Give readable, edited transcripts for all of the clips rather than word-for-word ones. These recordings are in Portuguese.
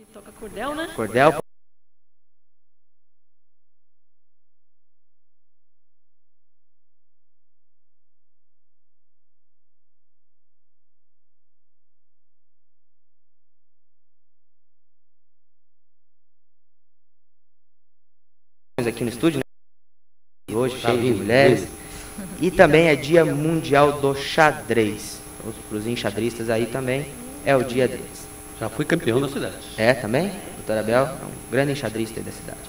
Que toca cordel, né? Cordel. Aqui no estúdio, né? Hoje cheio de mulheres. E também é Dia Mundial do Xadrez. Para os enxadristas aí também é o dia deles. Já fui campeão da cidade. É, também? Doutor Abel é um grande enxadrista da cidade.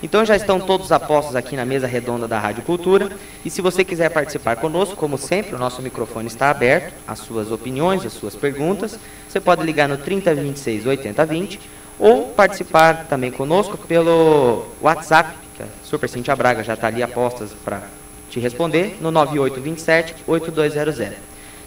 Então já estão todos apostos aqui na mesa redonda da Rádio Cultura. E se você quiser participar conosco, como sempre, o nosso microfone está aberto. As suas opiniões, as suas perguntas. Você pode ligar no 3026 8020 ou participar também conosco pelo WhatsApp. Que a Super Cintia Braga já está ali a postas para te responder no 9827-8200.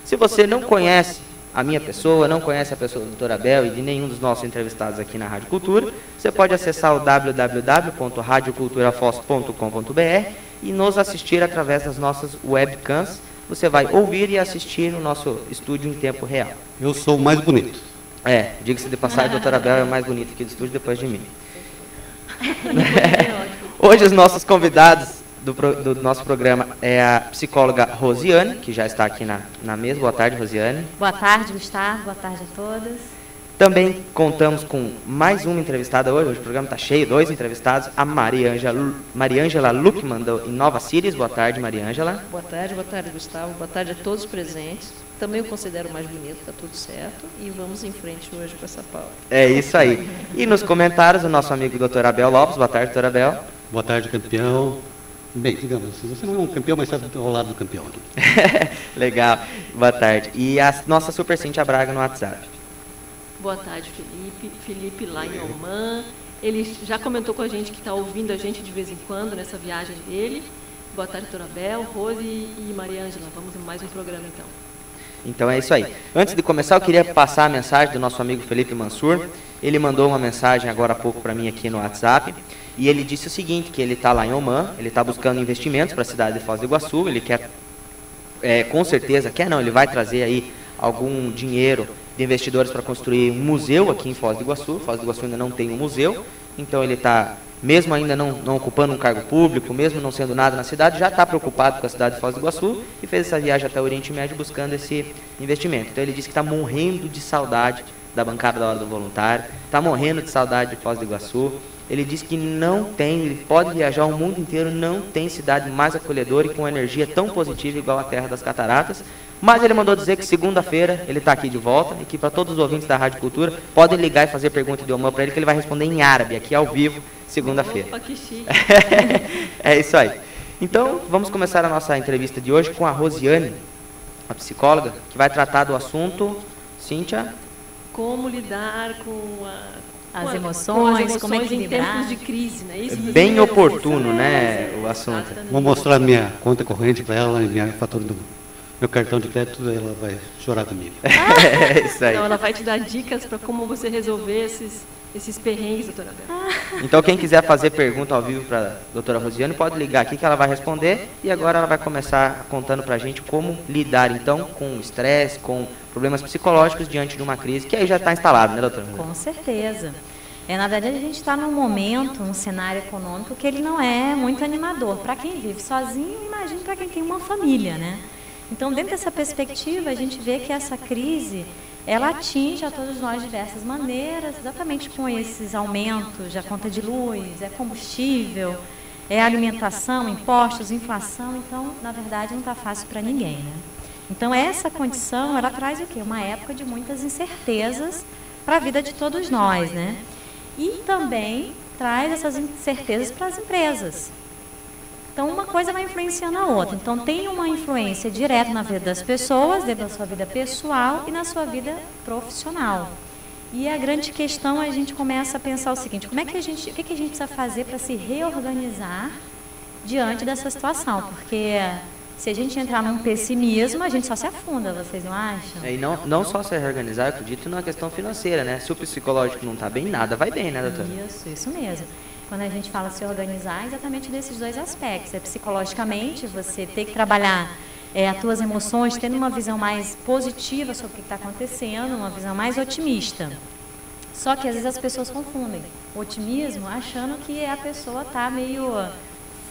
Se você não conhece a minha pessoa, não conhece a pessoa do Dr. Abel e de nenhum dos nossos entrevistados aqui na Rádio Cultura, você pode acessar o www.radioculturafoz.com.br e nos assistir através das nossas webcams. Você vai ouvir e assistir no nosso estúdio em tempo real. Eu sou o mais bonito. Diga-se de passagem, o Dr. Abel é o mais bonito aqui do estúdio depois de mim. Hoje os nossos convidados do nosso programa é a psicóloga Rosiane, que já está aqui na mesa. Boa tarde, Rosiane. Boa tarde, Gustavo. Boa tarde a todas. Também contamos com mais uma entrevistada hoje. Hoje o programa está cheio, 2 entrevistados. A Mariângela Luckman, do Innova Cities. Boa tarde, Mariângela. Boa tarde, Gustavo. Boa tarde a todos os presentes. Também eu considero mais bonito, está tudo certo. E vamos em frente hoje com essa pauta. É isso aí. E nos comentários, o nosso amigo Dr. Abel Lopes. Boa tarde, Dr. Abel. Boa tarde, campeão. Bem, digamos assim, você não é um campeão, mas está ao lado do campeão aqui. Legal, boa tarde. E a nossa Super Cintia Braga no WhatsApp. Boa tarde, Felipe. Felipe lá em Oman. Ele já comentou com a gente que está ouvindo a gente de vez em quando nessa viagem dele. Boa tarde, doutora Abel, Rose e Mariângela. Vamos em mais um programa, então. Então é isso aí. Antes de começar, eu queria passar a mensagem do nosso amigo Felipe Mansur. Ele mandou uma mensagem agora há pouco para mim aqui no WhatsApp. E ele disse o seguinte, que ele está lá em Oman, ele está buscando investimentos para a cidade de Foz do Iguaçu, ele quer, com certeza, ele vai trazer aí algum dinheiro de investidores para construir um museu aqui em Foz do Iguaçu. Foz do Iguaçu ainda não tem um museu, então ele está, mesmo ainda não ocupando um cargo público, mesmo não sendo nada na cidade, já está preocupado com a cidade de Foz do Iguaçu e fez essa viagem até o Oriente Médio buscando esse investimento. Então ele disse que está morrendo de saudade da bancada da Hora do Voluntário, está morrendo de saudade de Foz do Iguaçu. Ele disse que ele pode viajar o mundo inteiro, não tem cidade mais acolhedora e com energia tão positiva igual a Terra das Cataratas. Mas ele mandou dizer que segunda-feira ele está aqui de volta e que para todos os ouvintes da Rádio Cultura podem ligar e fazer pergunta de Oman para ele, que ele vai responder em árabe, aqui ao vivo, segunda-feira. Opa, que chique. É isso aí. Então, vamos começar a nossa entrevista de hoje com a Rosiane, a psicóloga, que vai tratar do assunto, Cíntia. Como lidar com as emoções, como em tempos de crise, não é isso? Bem oportuno, né, o assunto. Exatamente. Vou mostrar minha conta corrente para ela e minha fatura do meu cartão de crédito, ela vai chorar comigo. É isso aí. Então, ela vai te dar dicas para como você resolver esses perrengues, doutora Bela. Então, quem quiser fazer pergunta ao vivo para a doutora Rosiane, pode ligar aqui que ela vai responder. E agora ela vai começar contando para a gente como lidar, então, com o estresse, com problemas psicológicos diante de uma crise, que aí já está instalado, né, doutora? Com certeza. Na verdade, a gente está num momento, um cenário econômico que ele não é muito animador. Para quem vive sozinho, imagine para quem tem uma família, né? Então, dentro dessa perspectiva, a gente vê que essa crise, ela atinge a todos nós de diversas maneiras, exatamente com esses aumentos da conta de luz, combustível, alimentação, impostos, inflação. Então, na verdade, não está fácil para ninguém, né? Então, essa condição, ela traz o quê? Uma época de muitas incertezas para a vida de todos nós, né? E também traz essas incertezas para as empresas. Então, uma coisa vai influenciando a outra. Então, tem uma influência direta na vida das pessoas, dentro da sua vida pessoal e na sua vida profissional. E a grande questão, a gente começa a pensar o seguinte, o que a gente precisa fazer para se reorganizar diante dessa situação? Porque se a gente entrar num pessimismo, a gente só se afunda, vocês não acham? E não só se reorganizar, eu acredito na questão financeira, né? Se o psicológico não está bem, nada vai bem, né, doutora? Isso mesmo. Quando a gente fala se organizar, é exatamente desses dois aspectos. Psicologicamente, você ter que trabalhar as tuas emoções, tendo uma visão mais positiva sobre o que está acontecendo, uma visão mais otimista. Só que às vezes as pessoas confundem o otimismo achando que a pessoa está meio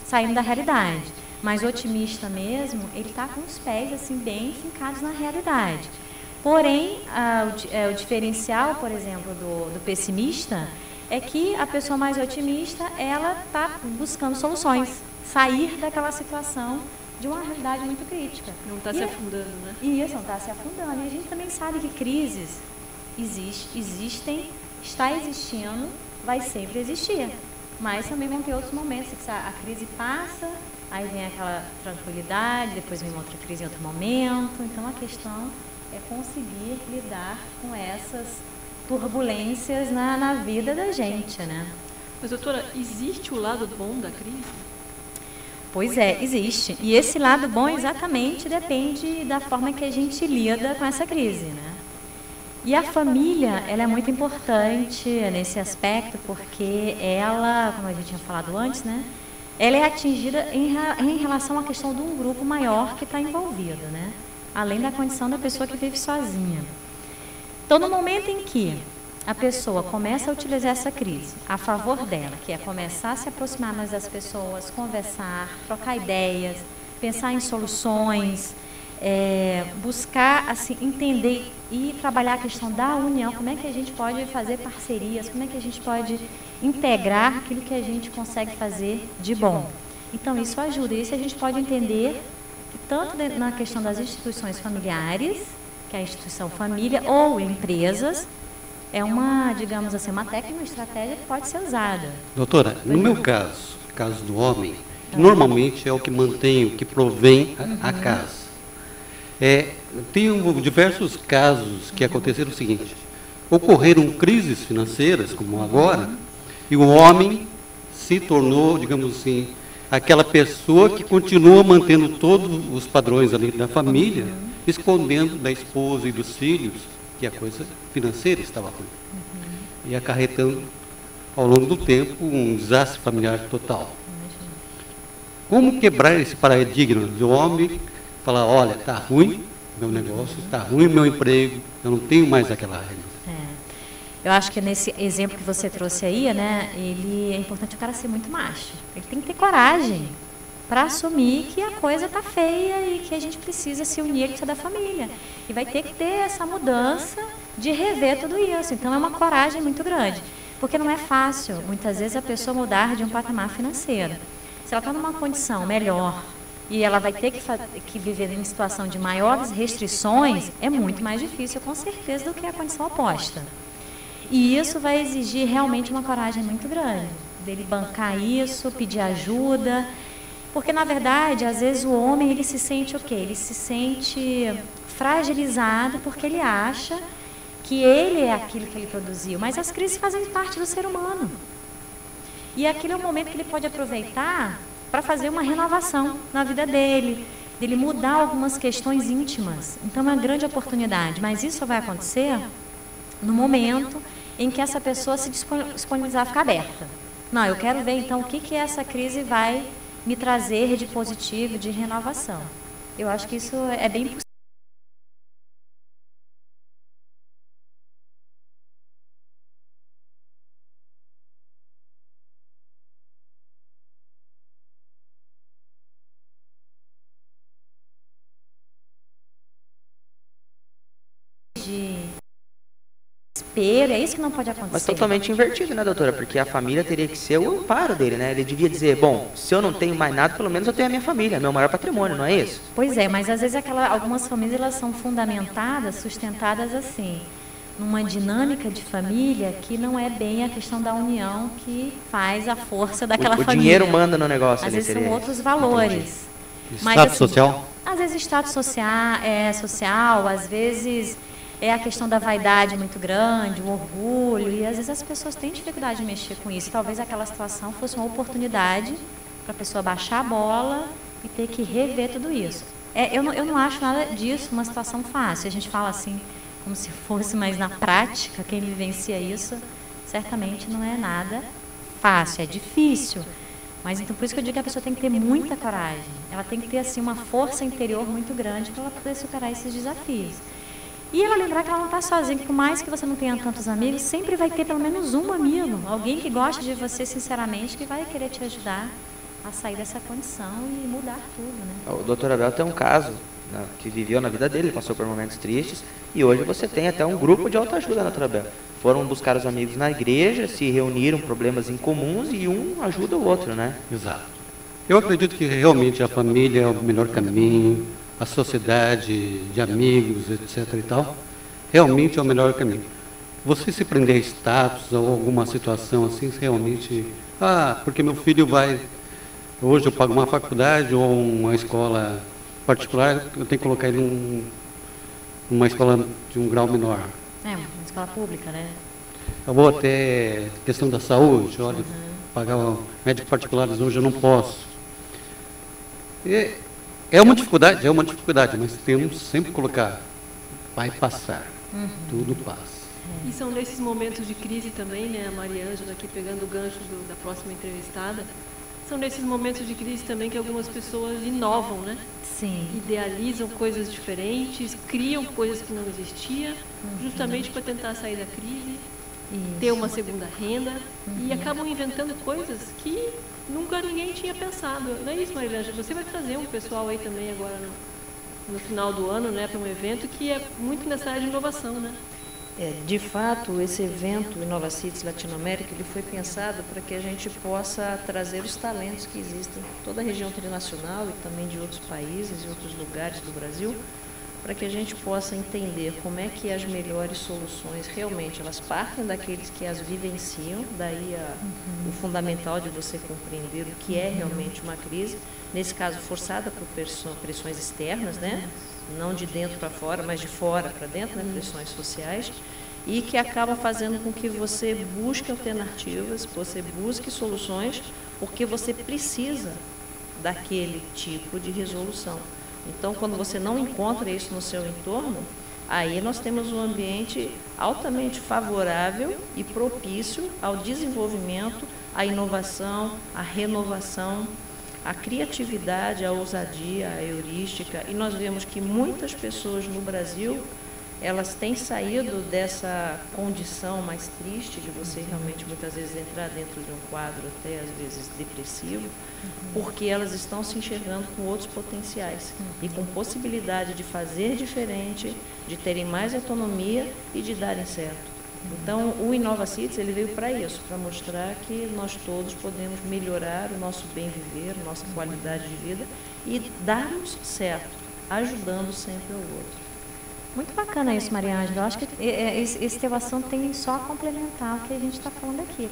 saindo da realidade. Mas o otimista mesmo, ele está com os pés assim bem fincados na realidade. Porém, o diferencial, por exemplo, do pessimista é que a pessoa mais otimista, ela está buscando soluções, sair daquela situação de uma realidade muito crítica. Não está se afundando, né? Isso, não está se afundando. E a gente também sabe que crises existem, está existindo, vai sempre existir. Mas também vão ter outros momentos que a crise passa, aí vem aquela tranquilidade, depois vem outra crise em outro momento. Então a questão é conseguir lidar com essas turbulências na vida da gente, né? Mas, doutora, existe o lado bom da crise? Pois é, existe. E esse lado bom exatamente depende da forma que a gente lida com essa crise, né? E a família, ela é muito importante nesse aspecto, porque ela, como a gente tinha falado antes, né? Ela é atingida em relação à questão de um grupo maior que está envolvido, né? Além da condição da pessoa que vive sozinha. Então, no momento em que a pessoa começa a utilizar essa crise a favor dela, que é começar a se aproximar mais das pessoas, conversar, trocar ideias, pensar em soluções, buscar assim, entender e trabalhar a questão da união, como é que a gente pode fazer parcerias, como é que a gente pode integrar aquilo que a gente consegue fazer de bom. Então, isso ajuda. Isso a gente pode entender que tanto na questão das instituições familiares, que é a instituição família, ou empresas, é uma, digamos assim, uma técnica, uma estratégia que pode ser usada. Doutora, no meu caso do homem, normalmente é o que mantém, o que provém a casa. Tenho diversos casos que aconteceram o seguinte: ocorreram crises financeiras, como agora, e o homem se tornou, digamos assim, aquela pessoa que continua mantendo todos os padrões ali da família, escondendo da esposa e dos filhos que a coisa financeira estava ruim. E acarretando, ao longo do tempo, um desastre familiar total. Como quebrar esse paradigma do homem falar, olha, está ruim meu negócio, está ruim meu emprego, eu não tenho mais aquela renda. Eu acho que nesse exemplo que você trouxe aí, né, é importante o cara ser muito macho. Ele tem que ter coragem para assumir que a coisa está feia e que a gente precisa se unir, ele precisa da família. E vai ter que ter essa mudança de rever tudo isso. Então é uma coragem muito grande. Porque não é fácil, muitas vezes, a pessoa mudar de um patamar financeiro. Se ela está numa condição melhor e ela vai ter que viver em situação de maiores restrições, é muito mais difícil, com certeza, do que a condição oposta. E isso vai exigir realmente uma coragem muito grande, dele bancar isso, pedir ajuda, porque, na verdade, às vezes o homem, ele se sente o quê? Ele se sente fragilizado porque ele acha que ele é aquilo que ele produziu, mas as crises fazem parte do ser humano. E aquele é o momento que ele pode aproveitar para fazer uma renovação na vida dele mudar algumas questões íntimas. Então, é uma grande oportunidade, mas isso vai acontecer no momento em que essa pessoa se disponibilizar a ficar aberta. Não, eu quero ver então o que essa crise vai me trazer de positivo, de renovação. Eu acho que isso é bem possível. É isso que não pode acontecer. Mas totalmente invertido, né, doutora? Porque a família teria que ser o amparo dele, né? Ele devia dizer, bom, se eu não tenho mais nada, pelo menos eu tenho a minha família, meu maior patrimônio, não é isso? Pois é, mas às vezes algumas famílias elas são fundamentadas, sustentadas assim, numa dinâmica de família que não é bem a questão da união que faz a força daquela família. O dinheiro manda no negócio. Às vezes são outros valores. Status assim, social? Às vezes status social, às vezes é a questão da vaidade muito grande, o orgulho, e às vezes as pessoas têm dificuldade de mexer com isso. Talvez aquela situação fosse uma oportunidade para a pessoa baixar a bola e ter que rever tudo isso. Eu não acho nada disso uma situação fácil. A gente fala assim, como se fosse, mas na prática, quem vivencia isso, certamente não é nada fácil, é difícil. Mas então por isso que eu digo que a pessoa tem que ter muita coragem. Ela tem que ter assim uma força interior muito grande para ela poder superar esses desafios. E ela lembrar que ela não está sozinha, que por mais que você não tenha tantos amigos, sempre vai ter pelo menos um amigo, alguém que gosta de você sinceramente, que vai querer te ajudar a sair dessa condição e mudar tudo, né? O doutor Abel tem um caso, né, que viveu na vida dele, passou por momentos tristes, e hoje você tem até um grupo de autoajuda, doutor Abel. Foram buscar os amigos na igreja, se reuniram, problemas em comuns, e um ajuda o outro, né? Exato. Eu acredito que realmente a família é o melhor caminho, a sociedade de amigos, etc. e tal, realmente é o melhor caminho. Você se prender a status ou alguma situação assim, realmente, porque meu filho vai, hoje eu pago uma faculdade ou uma escola particular, eu tenho que colocar ele numa escola de um grau menor. Uma escola pública, né? Ou até questão da saúde, olha, pagar médico particulares hoje eu não posso. É uma dificuldade, mas temos sempre que colocar, vai passar, tudo passa. E são nesses momentos de crise também, né, a Maria Ângela aqui pegando o gancho da próxima entrevistada, são nesses momentos de crise também que algumas pessoas inovam, né? Sim. Idealizam coisas diferentes, criam coisas que não existiam, justamente para tentar sair da crise, ter uma segunda renda, e acabam inventando coisas que nunca ninguém tinha pensado. Não é isso, Maria Ângela? Você vai trazer um pessoal aí também agora no final do ano, né, para um evento que é muito nessa área de inovação, né? De fato, esse evento Inova Cities Latinoamérica, ele foi pensado para que a gente possa trazer os talentos que existem em toda a região trinacional e também de outros países e outros lugares do Brasil, para que a gente possa entender como é que as melhores soluções realmente elas partem daqueles que as vivenciam, daí o fundamental de você compreender o que é realmente uma crise, nesse caso forçada por pressões externas, né? Não de dentro para fora, mas de fora para dentro, né? Pressões sociais, e que acaba fazendo com que você busque alternativas, você busque soluções, porque você precisa daquele tipo de resolução. Então, quando você não encontra isso no seu entorno, aí nós temos um ambiente altamente favorável e propício ao desenvolvimento, à inovação, à renovação, à criatividade, à ousadia, à heurística. E nós vemos que muitas pessoas no Brasil, elas têm saído dessa condição mais triste de você realmente muitas vezes entrar dentro de um quadro até às vezes depressivo, porque elas estão se enxergando com outros potenciais e com possibilidade de fazer diferente, de terem mais autonomia e de darem certo. Então, o Inova Cities, ele veio para isso, para mostrar que nós todos podemos melhorar o nosso bem viver, a nossa qualidade de vida e darmos certo, ajudando sempre o outro. Muito bacana isso, Maria Ângela. Eu acho que esse teu assunto tem só a complementar o que a gente está falando aqui.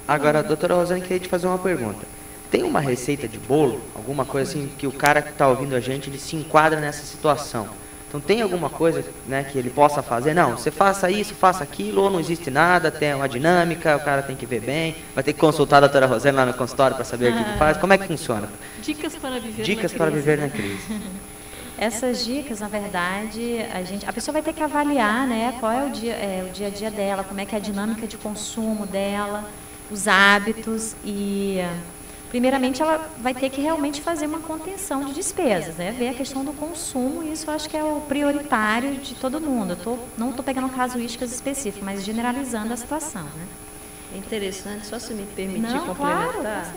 Agora, doutora Rosane, queria te fazer uma pergunta. Tem uma receita de bolo, alguma coisa assim, que o cara que está ouvindo a gente, ele se enquadra nessa situação? Então tem alguma coisa, né, que ele possa fazer? Não, você faça isso, faça aquilo, ou não existe nada, tem uma dinâmica, o cara tem que ver bem, vai ter que consultar a doutora Rosane lá no consultório para saber o que faz. Como é que funciona? Dicas para viver Dicas para viver na crise. Essas dicas, na verdade, a pessoa vai ter que avaliar, né, qual é o dia a dia dela, como é que é a dinâmica de consumo dela, os hábitos e... Primeiramente, ela vai ter que realmente fazer uma contenção de despesas, né? Ver a questão do consumo, e isso eu acho que é o prioritário de todo mundo. Não estou pegando casuísticas específicas, mas generalizando a situação, né? É interessante, só se me permitir complementar, claro, com certeza.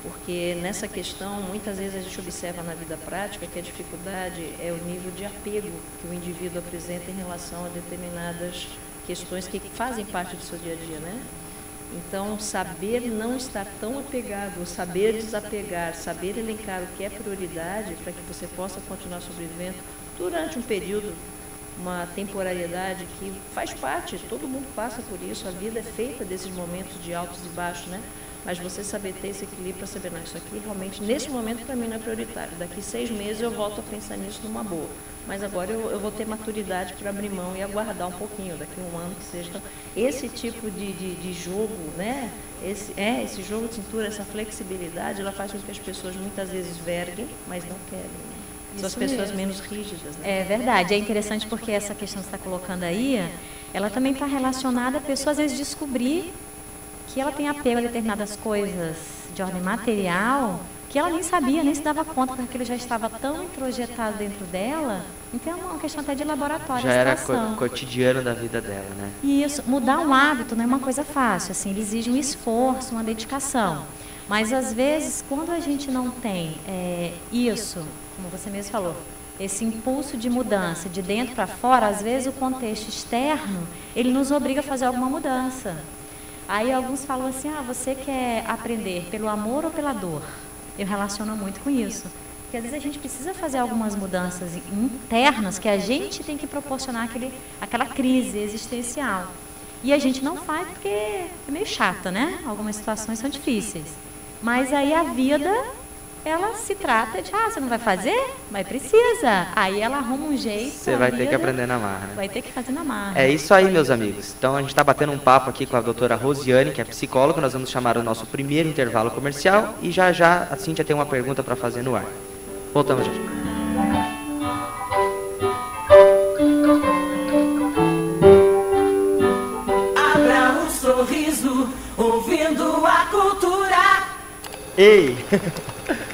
Porque nessa questão, muitas vezes a gente observa na vida prática que a dificuldade é o nível de apego que o indivíduo apresenta em relação a determinadas questões que fazem parte do seu dia a dia, né? Então, saber não estar tão apegado, saber desapegar, saber elencar o que é prioridade para que você possa continuar sobrevivendo durante um período, uma temporariedade que faz parte, todo mundo passa por isso, a vida é feita desses momentos de altos e baixos, né? Mas você saber ter esse equilíbrio para saber, não, isso aqui realmente, nesse momento, para mim não é prioritário. Daqui 6 meses eu volto a pensar nisso numa boa. Mas agora eu vou ter maturidade para abrir mão e aguardar um pouquinho, daqui um ano que seja. Então, esse tipo de jogo, né? Esse jogo de cintura, essa flexibilidade, ela faz com que as pessoas muitas vezes verguem, mas não querem. Né? São as pessoas menos rígidas. Né? É verdade. É interessante porque essa questão que você está colocando aí, ela também está relacionada a pessoa, às vezes, descobrir que ela tem apego a determinadas coisas de ordem material, que ela nem sabia, nem se dava conta, porque ele já estava tão introjetado dentro dela. Então é uma questão até de laboratório. Já era cotidiano da vida dela, né? E isso, mudar um hábito não é uma coisa fácil, assim, ele exige um esforço, uma dedicação. Mas às vezes, quando a gente não tem isso, como você mesmo falou, esse impulso de mudança de dentro para fora, às vezes o contexto externo, ele nos obriga a fazer alguma mudança. Aí alguns falam assim, você quer aprender pelo amor ou pela dor? Eu relaciono muito com isso. Porque às vezes a gente precisa fazer algumas mudanças internas que a gente tem que proporcionar aquela crise existencial. E a gente não faz porque é meio chata, né? Algumas situações são difíceis. Mas aí a vida, ela se trata de, você não vai fazer? Mas precisa. Aí ela arruma um jeito. Você vai ter que aprender na marra, né? Vai ter que fazer na marra. É isso aí, meus amigos. Então a gente está batendo um papo aqui com a doutora Rosiane, que é psicóloga. Nós vamos chamar o nosso primeiro intervalo comercial e já a Cíntia tem uma pergunta para fazer no ar. Voltamos já. Abra um sorriso, ouvindo a cultura. Ei!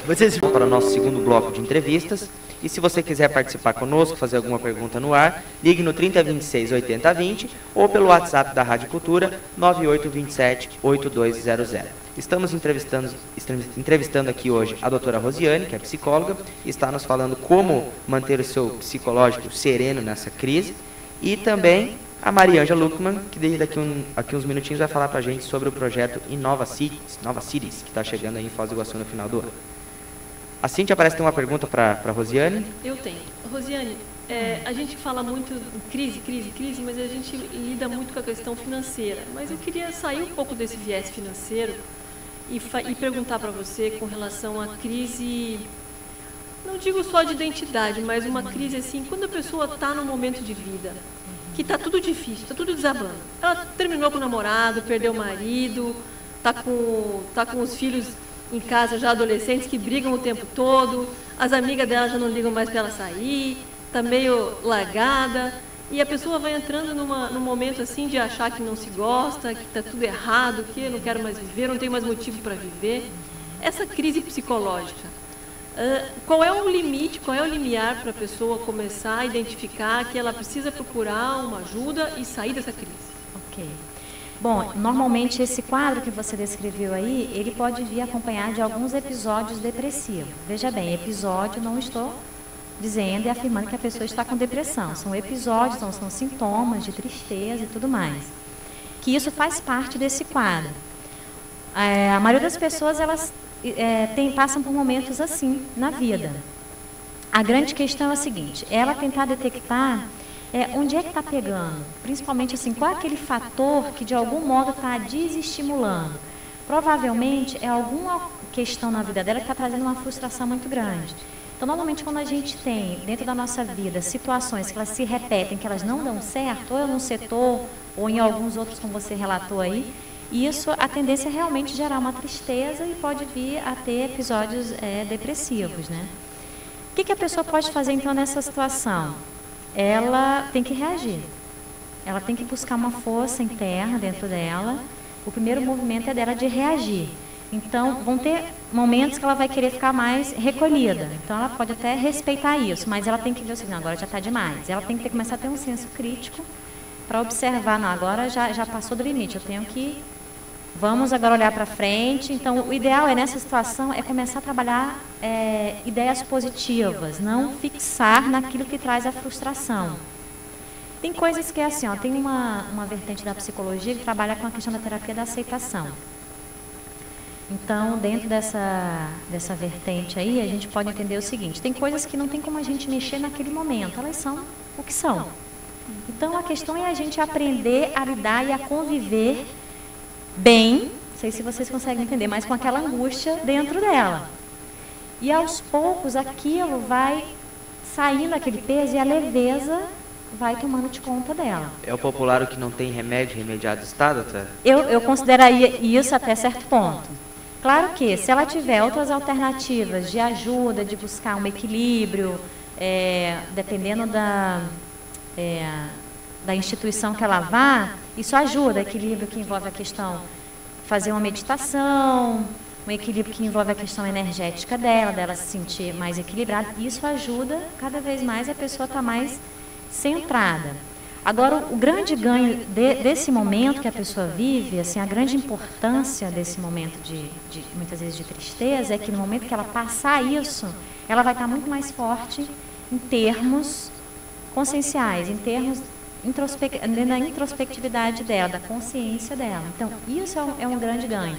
Vocês vão para o nosso segundo bloco de entrevistas. E se você quiser participar conosco, fazer alguma pergunta no ar, ligue no 3026 8020 ou pelo WhatsApp da Rádio Cultura 9827 8200. Estamos entrevistando aqui hoje a doutora Rosiane, que é psicóloga, e está nos falando como manter o seu psicológico sereno nessa crise. E também a Mariângela Luckman, que daqui uns minutinhos vai falar para a gente sobre o projeto Nova Cities, que está chegando aí em Foz do Iguaçu no final do ano. A Cíntia parece ter uma pergunta para a Rosiane. Eu tenho. Rosiane, a gente fala muito em crise, mas a gente lida muito com a questão financeira. Mas eu queria sair um pouco desse viés financeiro e perguntar para você com relação à crise, não digo só de identidade, mas uma crise assim, quando a pessoa está num momento de vida que está tudo difícil, está tudo desabando. Ela terminou com o namorado, perdeu o marido, está com os filhos em casa já adolescentes que brigam o tempo todo, as amigas dela já não ligam mais para ela sair, está meio largada, e a pessoa vai entrando num momento assim de achar que não se gosta, que está tudo errado, que eu não quero mais viver, não tenho mais motivo para viver. Essa crise psicológica, qual é o limite, qual é o limiar para a pessoa começar a identificar que ela precisa procurar uma ajuda e sair dessa crise? Ok. Bom, normalmente esse quadro que você descreveu aí, ele pode vir acompanhado de alguns episódios depressivos. Veja bem, episódio não estou dizendo e afirmando que a pessoa está com depressão. São episódios, são sintomas de tristeza e tudo mais. Que isso faz parte desse quadro. A maioria das pessoas, elas passam por momentos assim na vida. A grande questão é a seguinte, ela tentar detectar onde é que está pegando, principalmente assim, qual é aquele fator que de algum modo está desestimulando. Provavelmente é alguma questão na vida dela que está trazendo uma frustração muito grande. Então, normalmente, quando a gente tem dentro da nossa vida situações que elas se repetem, que elas não dão certo, ou num setor, ou em alguns outros, como você relatou aí, isso, a tendência é realmente gerar uma tristeza e pode vir a ter episódios depressivos, né? O que a pessoa pode fazer, então, nessa situação? Ela tem que reagir. Ela tem que buscar uma força interna dentro dela. O primeiro movimento é dela de reagir. Então, vão ter momentos que ela vai querer ficar mais recolhida. Então, ela pode até respeitar isso, mas ela tem que ver o seguinte, agora já está demais. Ela tem que começar a ter um senso crítico para observar, não, agora já passou do limite, eu tenho que... Vamos agora olhar para frente. Então, o ideal nessa situação é começar a trabalhar ideias positivas, não fixar naquilo que traz a frustração. Tem coisas que é assim, tem uma vertente da psicologia que trabalha com a questão da terapia da aceitação. Então, dentro dessa vertente aí, a gente pode entender o seguinte, tem coisas que não tem como a gente mexer naquele momento, elas são o que são. Então, a questão é a gente aprender a lidar e a conviver bem, não sei se vocês conseguem entender, mas com aquela angústia dentro dela. E aos poucos aquilo vai saindo aquele peso e a leveza vai tomando de conta dela. É o popular o que não tem remédio, remediado está, doutora? Eu consideraria isso até certo ponto. Claro que se ela tiver outras alternativas de ajuda, de buscar um equilíbrio, dependendo da instituição que ela vá, isso ajuda, equilíbrio que envolve a questão fazer uma meditação, um equilíbrio que envolve a questão energética dela se sentir mais equilibrada. Isso ajuda cada vez mais a pessoa a estar mais centrada. Agora, o grande ganho desse momento que a pessoa vive, assim, a grande importância desse momento muitas vezes de tristeza, é que no momento que ela passar isso, ela vai estar muito mais forte em termos conscienciais, em termos da introspectividade dela, da consciência dela. Então, isso é um grande ganho.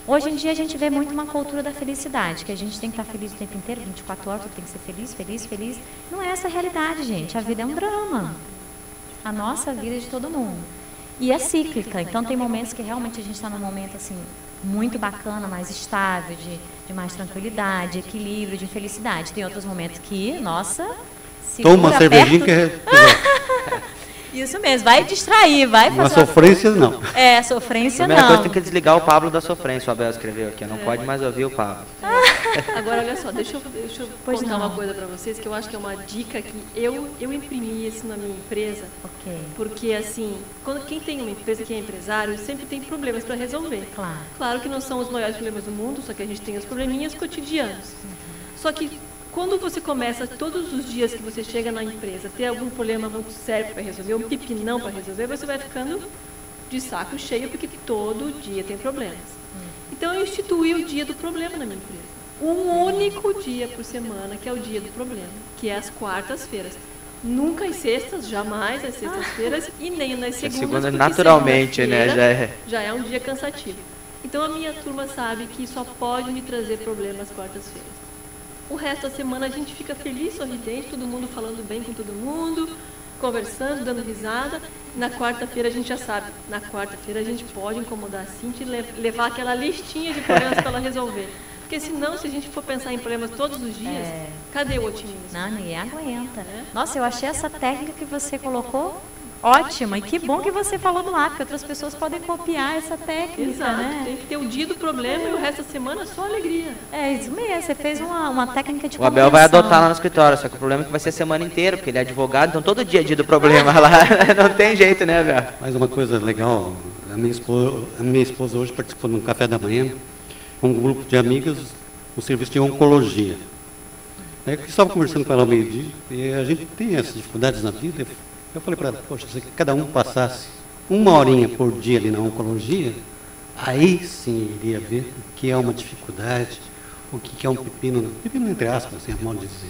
Hoje em dia a gente vê muito uma cultura da felicidade, que a gente tem que estar feliz o tempo inteiro, 24 horas, tem que ser feliz, feliz, feliz. Não é essa a realidade, gente. A vida é um drama. A nossa vida é de todo mundo. E é cíclica. Então tem momentos que realmente a gente está num momento assim, muito bacana, mais estável, de mais tranquilidade, equilíbrio, de felicidade. Tem outros momentos que, nossa, toma uma cervejinha que é... Isso mesmo, vai distrair, vai fazer... Uma sofrência, não. É, sofrência Primeira não. coisa, tem que desligar o Pablo da sofrência, o Abel escreveu aqui. Não pode mais ouvir o Pablo. Agora, olha só, deixa eu Pois contar não. uma coisa para vocês, que eu acho que é uma dica que eu imprimi isso na minha empresa. Ok, Porque, assim, quem tem uma empresa, quem é empresário, sempre tem problemas para resolver. claro. Claro que não são os maiores problemas do mundo, só que a gente tem os probleminhas cotidianos. Só que quando você começa, todos os dias que você chega na empresa, ter algum problema muito sério para resolver, um pepinão para resolver, você vai ficando de saco cheio, porque todo dia tem problemas. Então, eu instituí o dia do problema na minha empresa. Um único dia por semana, que é o dia do problema, que é as quartas-feiras. Nunca às sextas, jamais às sextas-feiras, e nem nas segundas, segunda, porque naturalmente, né, segunda-feira já é um dia cansativo. Então, a minha turma sabe que só pode me trazer problemas quartas-feiras. O resto da semana a gente fica feliz, sorridente, todo mundo falando bem com todo mundo, conversando, dando risada. Na quarta-feira a gente já sabe, na quarta-feira a gente pode incomodar a Cintia e levar aquela listinha de problemas para ela resolver. Porque senão, se a gente for pensar em problemas todos os dias, cadê o otimismo? Não, ninguém aguenta. Nossa, eu achei essa técnica que você colocou ótima. E que bom que você falou no ar, porque outras pessoas podem copiar essa técnica, Exato, né? tem que ter o dia do problema e o resto da semana só alegria. É isso mesmo, você fez uma técnica de O Abel vai compreensão. adotar lá no escritório, só que o problema é que vai ser a semana inteira, porque ele é advogado, então todo dia é dia do problema lá. Não tem jeito, né, Abel? Mas uma coisa legal, a minha esposa hoje participou de um café da manhã com um grupo de amigas no serviço de oncologia. Aí eu estava conversando com ela ao meio-dia, e a gente tem essas dificuldades na vida. Eu falei para ela, poxa, se cada um passasse uma horinha por dia ali na oncologia, aí sim iria ver o que é uma dificuldade, o que é um pepino entre aspas, assim, a modo de dizer.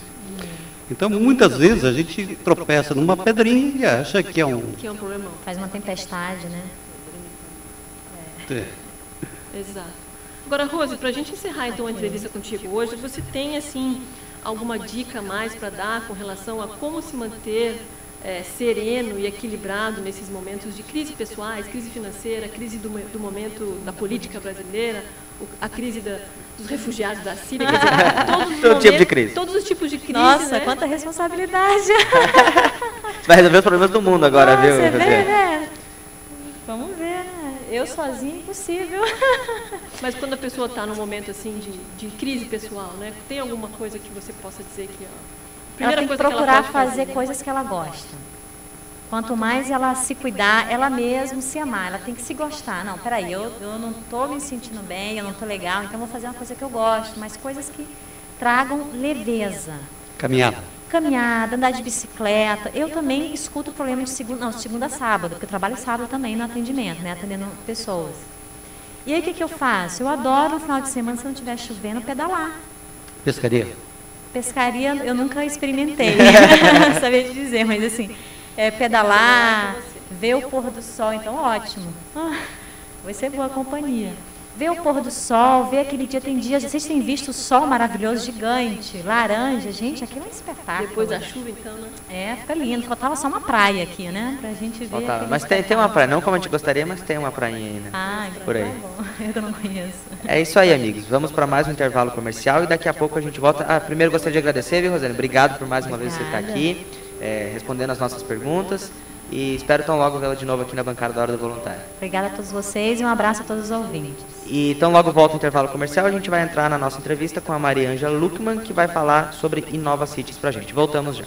Então, muitas vezes a gente tropeça numa pedrinha e acha que é um... Que é um problemão. Faz uma tempestade, né? Exato. Agora, Rose, para a gente encerrar então a entrevista contigo hoje, você tem assim alguma dica a mais para dar com relação a como se manter sereno e equilibrado nesses momentos de crise pessoais, crise financeira, crise do momento da política brasileira, a crise dos refugiados da Síria, quer dizer, Todo tipo de crise. todos os tipos de crise, Nossa, né? quanta responsabilidade. Você vai resolver os problemas do mundo agora, viu? Você vê, Rosé? né? Vamos ver, né? Eu sozinha, impossível. Mas quando a pessoa está num momento assim de crise pessoal, né? Tem alguma coisa que você possa dizer que Ela tem que coisa procurar ela pode fazer coisas que ela gosta. Quanto mais ela se cuidar, ela mesma se amar, ela tem que se gostar. Não, peraí, eu não estou me sentindo bem, eu não estou legal, então vou fazer uma coisa que eu gosto, mas coisas que tragam leveza. Caminhada, andar de bicicleta. Eu também escuto problema de segunda a sábado, porque eu trabalho sábado também no atendimento, né, atendendo pessoas. E aí o que eu faço? Eu adoro no final de semana, se não estiver chovendo, pedalar. Pescaria. Pescaria eu nunca experimentei, não sabia te dizer, mas assim, pedalar, ver o pôr do sol, então ótimo. Vai ser boa companhia. Ver o pôr do sol, ver aquele dia, tem dias, vocês têm visto o sol maravilhoso, gigante, laranja, gente, aquilo é um espetáculo. Depois da chuva, então, né? Fica lindo, faltava só uma praia aqui, né, pra gente ver. Faltava. aquele Mas tem uma espetáculo. praia, não como a gente gostaria, mas tem uma prainha aí, né? Então Por aí. tá bom, eu não conheço. É isso aí, amigos. Vamos para mais um intervalo comercial e daqui a pouco a gente volta. Primeiro gostaria de agradecer, viu, Rosane? Obrigado por mais uma vez você estar aqui, respondendo as nossas perguntas. E espero tão logo vê-la de novo aqui na bancada da Hora do Voluntário. Obrigada a todos vocês e um abraço a todos os ouvintes. E então logo volta o intervalo comercial, a gente vai entrar na nossa entrevista com a Maria Ângela Luckmann, que vai falar sobre Innova Cities pra gente. Voltamos já.